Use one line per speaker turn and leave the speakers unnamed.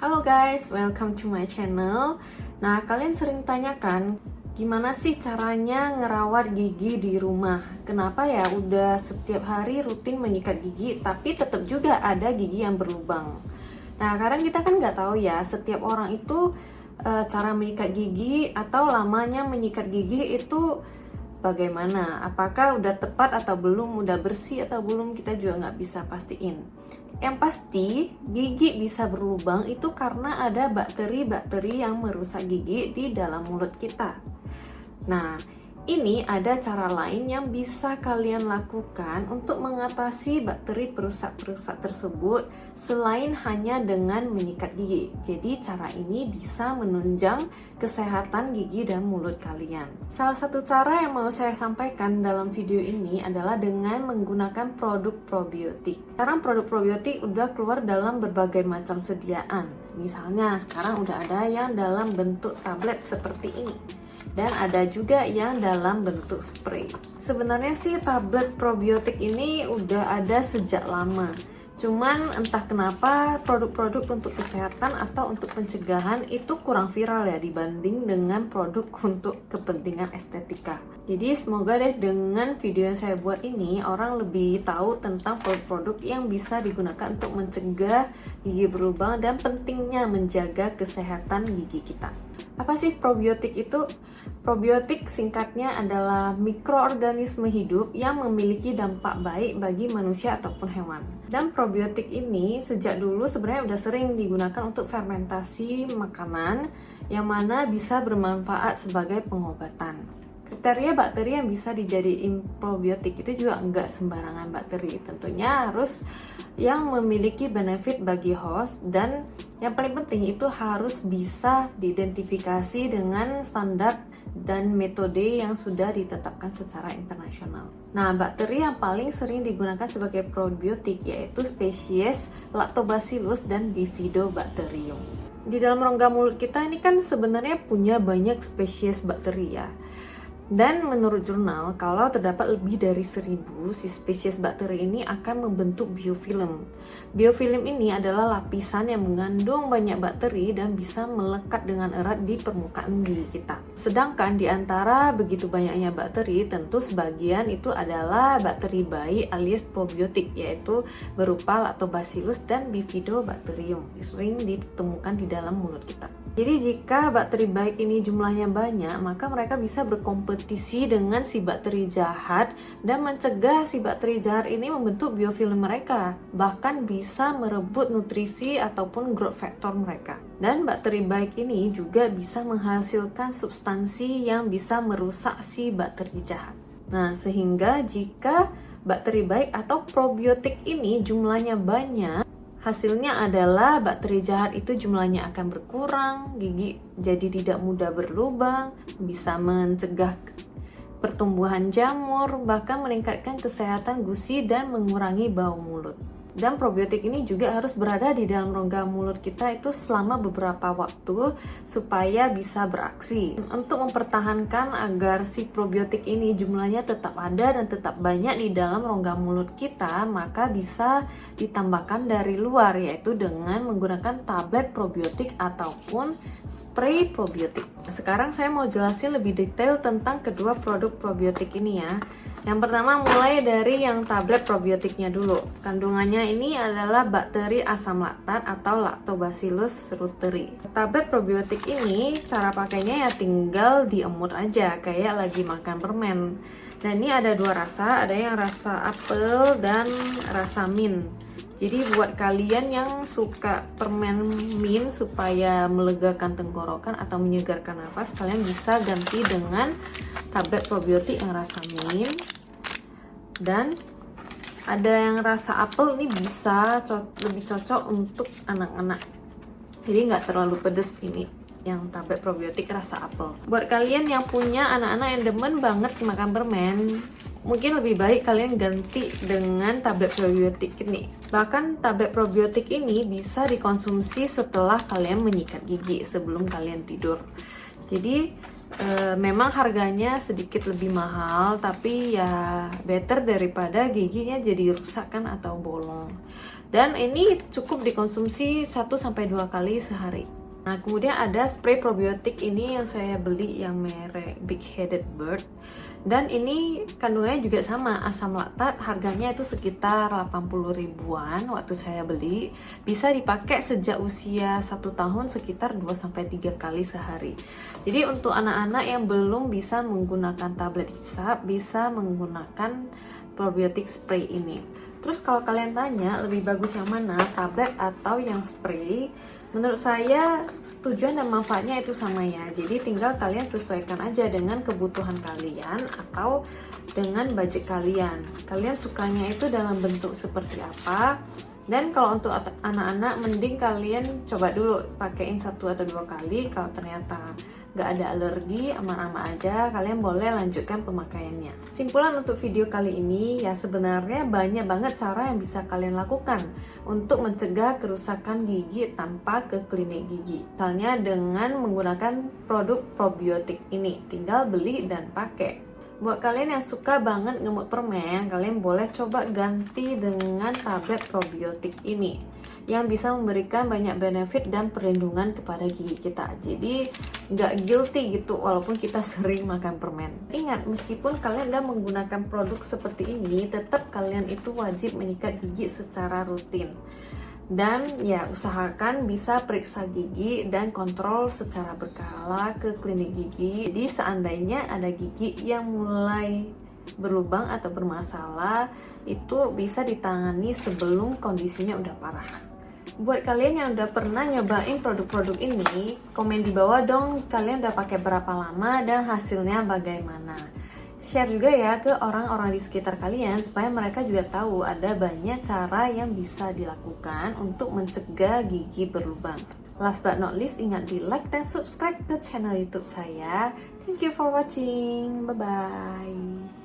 Halo guys, welcome to my channel. Nah, kalian sering tanyakan gimana sih caranya ngerawat gigi di rumah? Kenapa ya udah setiap hari rutin menyikat gigi tapi tetap juga ada gigi yang berlubang? Nah, kadang kita kan nggak tahu ya, setiap orang itu cara menyikat gigi atau lamanya menyikat gigi itu bagaimana? Apakah udah tepat atau belum, udah bersih atau belum, kita juga nggak bisa pastiin. Yang pasti, gigi bisa berlubang itu karena ada bakteri-bakteri yang merusak gigi di dalam mulut kita. Nah, ini ada cara lain yang bisa kalian lakukan untuk mengatasi bakteri perusak-perusak tersebut selain hanya dengan menyikat gigi. Jadi cara ini bisa menunjang kesehatan gigi dan mulut kalian. Salah satu cara yang mau saya sampaikan dalam video ini adalah dengan menggunakan produk probiotik. Sekarang produk probiotik udah keluar dalam berbagai macam sediaan. Misalnya sekarang udah ada yang dalam bentuk tablet seperti ini. Dan ada juga yang dalam bentuk spray. Sebenarnya sih tablet probiotik ini udah ada sejak lama. Cuman entah kenapa produk-produk untuk kesehatan atau untuk pencegahan itu kurang viral ya dibanding dengan produk untuk kepentingan estetika. Jadi semoga deh dengan video yang saya buat ini orang lebih tahu tentang produk-produk yang bisa digunakan untuk mencegah gigi berlubang dan pentingnya menjaga kesehatan gigi kita. Apa sih probiotik itu? Probiotik singkatnya adalah mikroorganisme hidup yang memiliki dampak baik bagi manusia ataupun hewan. Dan probiotik ini sejak dulu sebenarnya udah sering digunakan untuk fermentasi makanan yang mana bisa bermanfaat sebagai pengobatan. Kriteria bakteri yang bisa dijadiin probiotik itu juga enggak sembarangan bakteri. Tentunya harus yang memiliki benefit bagi host dan yang paling penting itu harus bisa diidentifikasi dengan standar dan metode yang sudah ditetapkan secara internasional. Nah, bakteri yang paling sering digunakan sebagai probiotik yaitu spesies Lactobacillus dan Bifidobacterium. Di dalam rongga mulut kita ini kan sebenarnya punya banyak spesies bakteri ya. Dan menurut jurnal, kalau terdapat lebih dari 1000, si spesies bakteri ini akan membentuk biofilm. Biofilm ini adalah lapisan yang mengandung banyak bakteri dan bisa melekat dengan erat di permukaan gigi kita. Sedangkan di antara begitu banyaknya bakteri, tentu sebagian itu adalah bakteri baik alias probiotik, yaitu berupa Lactobacillus dan Bifidobacterium, sering ditemukan di dalam mulut kita. Jadi jika bakteri baik ini jumlahnya banyak, maka mereka bisa berkompetisi dengan si bakteri jahat dan mencegah si bakteri jahat ini membentuk biofilm mereka, bahkan bisa merebut nutrisi ataupun growth factor mereka. Dan bakteri baik ini juga bisa menghasilkan substansi yang bisa merusak si bakteri jahat. Nah, sehingga jika bakteri baik atau probiotik ini jumlahnya banyak, hasilnya adalah bakteri jahat itu jumlahnya akan berkurang, gigi jadi tidak mudah berlubang, bisa mencegah pertumbuhan jamur, bahkan meningkatkan kesehatan gusi dan mengurangi bau mulut. Dan probiotik ini juga harus berada di dalam rongga mulut kita itu selama beberapa waktu supaya bisa beraksi. Untuk mempertahankan agar si probiotik ini jumlahnya tetap ada dan tetap banyak di dalam rongga mulut kita, maka bisa ditambahkan dari luar, yaitu dengan menggunakan tablet probiotik ataupun spray probiotik. Sekarang saya mau jelasin lebih detail tentang kedua produk probiotik ini ya. Yang pertama mulai dari yang tablet probiotiknya dulu. Kandungannya ini adalah bakteri asam laktat atau Lactobacillus reuteri. Tablet probiotik ini cara pakainya ya tinggal diemut aja kayak lagi makan permen. Dan ini ada dua rasa, ada yang rasa apel dan rasa mint. Jadi buat kalian yang suka permen mint supaya melegakan tenggorokan atau menyegarkan nafas, kalian bisa ganti dengan tablet probiotik yang rasa mint. Dan ada yang rasa apel, ini bisa lebih cocok untuk anak-anak, jadi nggak terlalu pedes ini yang tablet probiotik rasa apel. Buat kalian yang punya anak-anak yang demen banget makan permen, mungkin lebih baik kalian ganti dengan tablet probiotik ini. Bahkan tablet probiotik ini bisa dikonsumsi setelah kalian menyikat gigi sebelum kalian tidur. Jadi memang harganya sedikit lebih mahal, tapi ya better daripada giginya jadi rusak kan atau bolong. Dan ini cukup dikonsumsi 1-2 kali sehari. Nah, kemudian ada spray probiotik ini yang saya beli yang merek Big Headed Bird. Dan ini kandungannya juga sama, asam laktat, harganya itu sekitar 80 ribuan waktu saya beli. Bisa dipakai sejak usia 1 tahun sekitar 2-3 kali sehari. Jadi untuk anak-anak yang belum bisa menggunakan tablet hisap, bisa menggunakan probiotik spray ini. Terus kalau kalian tanya lebih bagus yang mana, tablet atau yang spray? Menurut saya tujuan dan manfaatnya itu sama ya. Jadi tinggal kalian sesuaikan aja dengan kebutuhan kalian atau dengan budget kalian. Kalian sukanya itu dalam bentuk seperti apa? Dan kalau untuk anak-anak mending kalian coba dulu pakaiin 1-2 kali. Kalau ternyata nggak ada alergi, aman-aman aja, kalian boleh lanjutkan pemakaiannya. Simpulan untuk video kali ini ya, sebenarnya banyak banget cara yang bisa kalian lakukan untuk mencegah kerusakan gigi tanpa ke klinik gigi. Misalnya dengan menggunakan produk probiotik ini, tinggal beli dan pakai. Buat kalian yang suka banget ngemut permen, kalian boleh coba ganti dengan tablet probiotik ini yang bisa memberikan banyak benefit dan perlindungan kepada gigi kita. Jadi nggak guilty gitu walaupun kita sering makan permen. Ingat, meskipun kalian udah menggunakan produk seperti ini, tetap kalian itu wajib menyikat gigi secara rutin. Dan ya usahakan bisa periksa gigi dan kontrol secara berkala ke klinik gigi. Jadi seandainya ada gigi yang mulai berlubang atau bermasalah, itu bisa ditangani sebelum kondisinya udah parah. Buat kalian yang udah pernah nyobain produk-produk ini, komen di bawah dong kalian udah pakai berapa lama dan hasilnya bagaimana. Share juga ya ke orang-orang di sekitar kalian supaya mereka juga tahu ada banyak cara yang bisa dilakukan untuk mencegah gigi berlubang. Last but not least, ingat di like dan subscribe ke channel YouTube saya. Thank you for watching. Bye-bye.